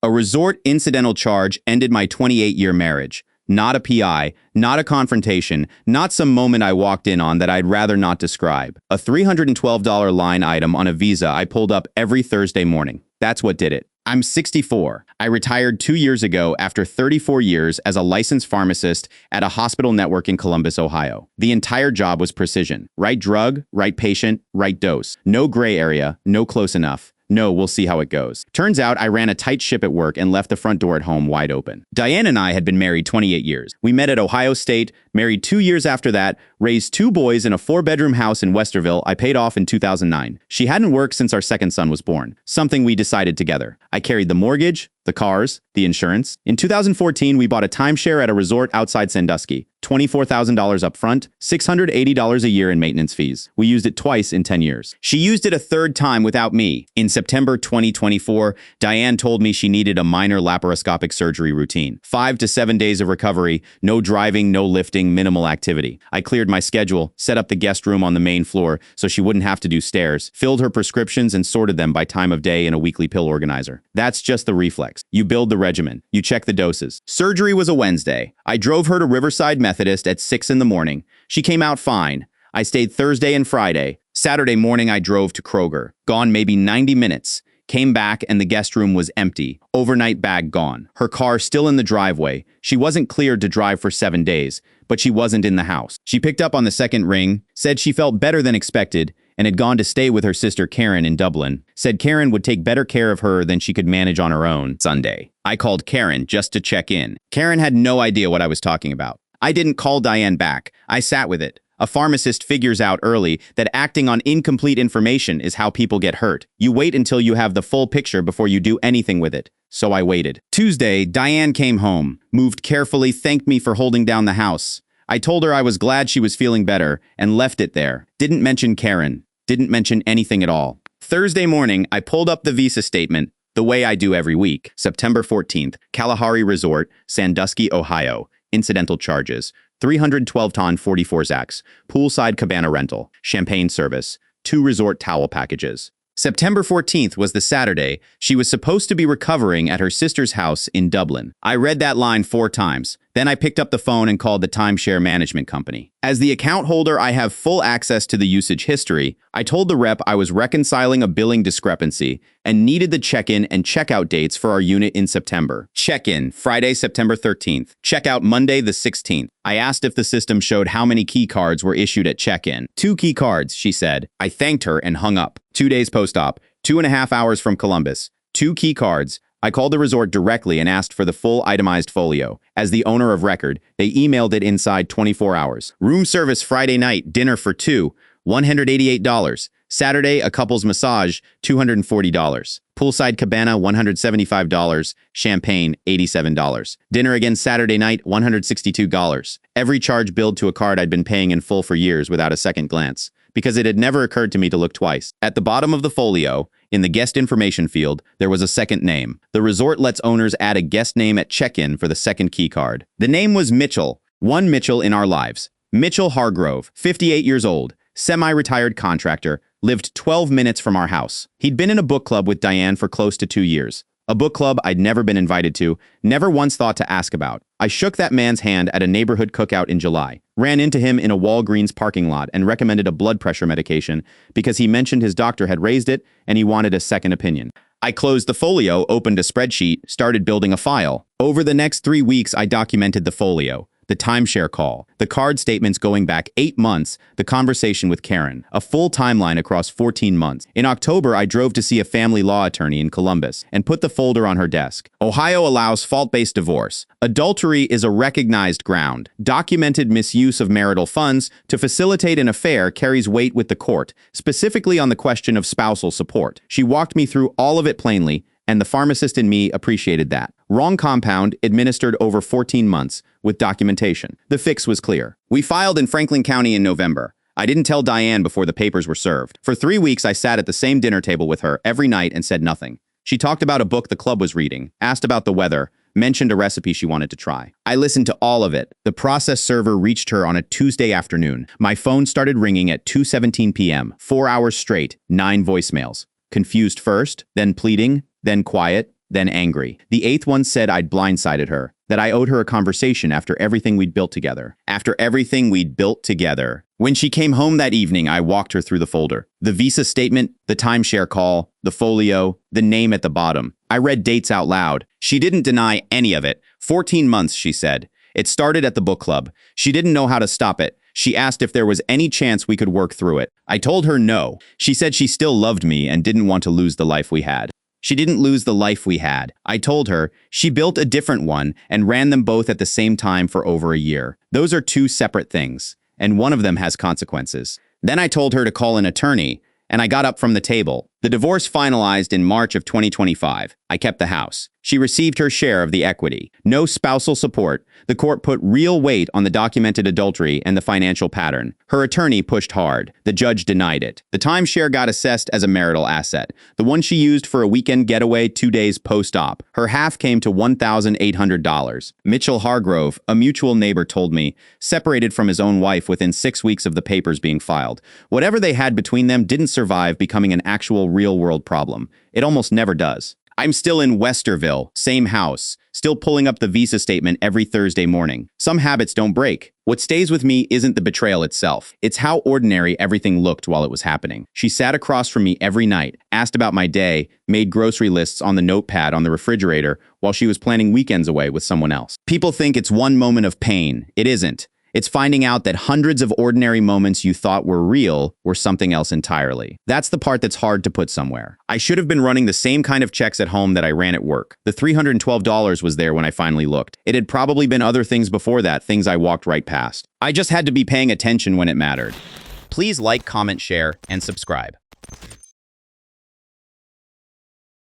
A resort incidental charge ended my 28-year marriage. Not a PI, not a confrontation, not some moment I walked in on that I'd rather not describe. A $312 line item on a visa I pulled up every Thursday morning. That's what did it. I'm 64. I retired 2 years ago after 34 years as a licensed pharmacist at a hospital network in Columbus, Ohio. The entire job was precision. Right drug, right patient, right dose. No gray area, no close enough. No, we'll see how it goes. Turns out I ran a tight ship at work and left the front door at home wide open. Diane and I had been married 28 years. We met at Ohio State, married 2 years after that, raised 2 boys in a 4-bedroom house in Westerville I paid off in 2009. She hadn't worked since our second son was born, something we decided together. I carried the mortgage, the cars, the insurance. In 2014, we bought a timeshare at a resort outside Sandusky. $24,000 up front, $680 a year in maintenance fees. We used it twice in 10 years. She used it a third time without me. In September 2024, Diane told me she needed a minor laparoscopic surgery routine. 5 to 7 days of recovery, no driving, no lifting, minimal activity. I cleared my schedule, set up the guest room on the main floor so she wouldn't have to do stairs, filled her prescriptions and sorted them by time of day in a weekly pill organizer. That's just the reflex. You build the regimen. You check the doses. Surgery was a Wednesday. I drove her to Riverside Methodist at 6 in the morning. She came out fine. I stayed Thursday and Friday. Saturday morning, I drove to Kroger. Gone maybe 90 minutes. Came back and the guest room was empty. Overnight bag gone. Her car still in the driveway. She wasn't cleared to drive for 7 days, but she wasn't in the house. She picked up on the second ring, said she felt better than expected, and had gone to stay with her sister Karen in Dublin. Said Karen would take better care of her than she could manage on her own. Sunday. I called Karen just to check in. Karen had no idea what I was talking about. I didn't call Diane back. I sat with it. A pharmacist figures out early that acting on incomplete information is how people get hurt. You wait until you have the full picture before you do anything with it. So I waited. Tuesday, Diane came home, moved carefully, thanked me for holding down the house. I told her I was glad she was feeling better and left it there. Didn't mention Karen. Didn't mention anything at all. Thursday morning, I pulled up the visa statement, the way I do every week. September 14th, Kalahari Resort, Sandusky, Ohio. Incidental charges. 312 ton 44 Zacks. Poolside cabana rental. Champagne service. 2 resort towel packages. September 14th was the Saturday she was supposed to be recovering at her sister's house in Dublin. I read that line 4 times. Then I picked up the phone and called the timeshare management company. As the account holder, I have full access to the usage history. I told the rep I was reconciling a billing discrepancy and needed the check-in and check-out dates for our unit in September. Check-in, Friday, September 13th. Check-out, Monday, the 16th. I asked if the system showed how many key cards were issued at check-in. 2 key cards, she said. I thanked her and hung up. 2 days post-op, 2.5 hours from Columbus. 2 key cards. I called the resort directly and asked for the full itemized folio. As the owner of record, they emailed it inside 24 hours. Room service Friday night, dinner for 2, $188. Saturday, a couple's massage, $240. Poolside cabana, $175. Champagne, $87. Dinner again Saturday night, $162. Every charge billed to a card I'd been paying in full for years without a second glance, because it had never occurred to me to look twice. At the bottom of the folio, in the guest information field, there was a second name. The resort lets owners add a guest name at check-in for the second key card. The name was Mitchell, one Mitchell in our lives. Mitchell Hargrove, 58 years old, semi-retired contractor, lived 12 minutes from our house. He'd been in a book club with Diane for close to 2 years. A book club I'd never been invited to, never once thought to ask about. I shook that man's hand at a neighborhood cookout in July, ran into him in a Walgreens parking lot and recommended a blood pressure medication because he mentioned his doctor had raised it and he wanted a second opinion. I closed the folio, opened a spreadsheet, started building a file. Over the next 3 weeks, I documented the folio, the timeshare call, the card statements going back 8 months, the conversation with Karen, a full timeline across 14 months. In October, I drove to see a family law attorney in Columbus and put the folder on her desk. Ohio allows fault-based divorce. Adultery is a recognized ground. Documented misuse of marital funds to facilitate an affair carries weight with the court, specifically on the question of spousal support. She walked me through all of it plainly, and the pharmacist in me appreciated that. Wrong compound, administered over 14 months, with documentation. The fix was clear. We filed in Franklin County in November. I didn't tell Diane before the papers were served. For 3 weeks, I sat at the same dinner table with her every night and said nothing. She talked about a book the club was reading, asked about the weather, mentioned a recipe she wanted to try. I listened to all of it. The process server reached her on a Tuesday afternoon. My phone started ringing at 2:17 p.m., 4 hours straight, 9 voicemails. Confused first, then pleading, then quiet, then angry. The eighth one said I'd blindsided her, that I owed her a conversation after everything we'd built together. After everything we'd built together. When she came home that evening, I walked her through the folder. The visa statement, the timeshare call, the folio, the name at the bottom. I read dates out loud. She didn't deny any of it. 14 months, she said. It started at the book club. She didn't know how to stop it. She asked if there was any chance we could work through it. I told her no. She said she still loved me and didn't want to lose the life we had. She didn't lose the life we had. I told her she built a different one and ran them both at the same time for over a year. Those are two separate things, and one of them has consequences. Then I told her to call an attorney, and I got up from the table. The divorce finalized in March of 2025. I kept the house. She received her share of the equity. No spousal support. The court put real weight on the documented adultery and the financial pattern. Her attorney pushed hard. The judge denied it. The timeshare got assessed as a marital asset. The one she used for a weekend getaway 2 days post-op. Her half came to $1,800. Mitchell Hargrove, a mutual neighbor, told me, separated from his own wife within 6 weeks of the papers being filed. Whatever they had between them didn't survive becoming an actual real-world problem. It almost never does. I'm still in Westerville, same house, still pulling up the visa statement every Thursday morning. Some habits don't break. What stays with me isn't the betrayal itself. It's how ordinary everything looked while it was happening. She sat across from me every night, asked about my day, made grocery lists on the notepad on the refrigerator while she was planning weekends away with someone else. People think it's one moment of pain. It isn't. It's finding out that hundreds of ordinary moments you thought were real were something else entirely. That's the part that's hard to put somewhere. I should have been running the same kind of checks at home that I ran at work. The $312 was there when I finally looked. It had probably been other things before that, things I walked right past. I just had to be paying attention when it mattered. Please like, comment, share, and subscribe.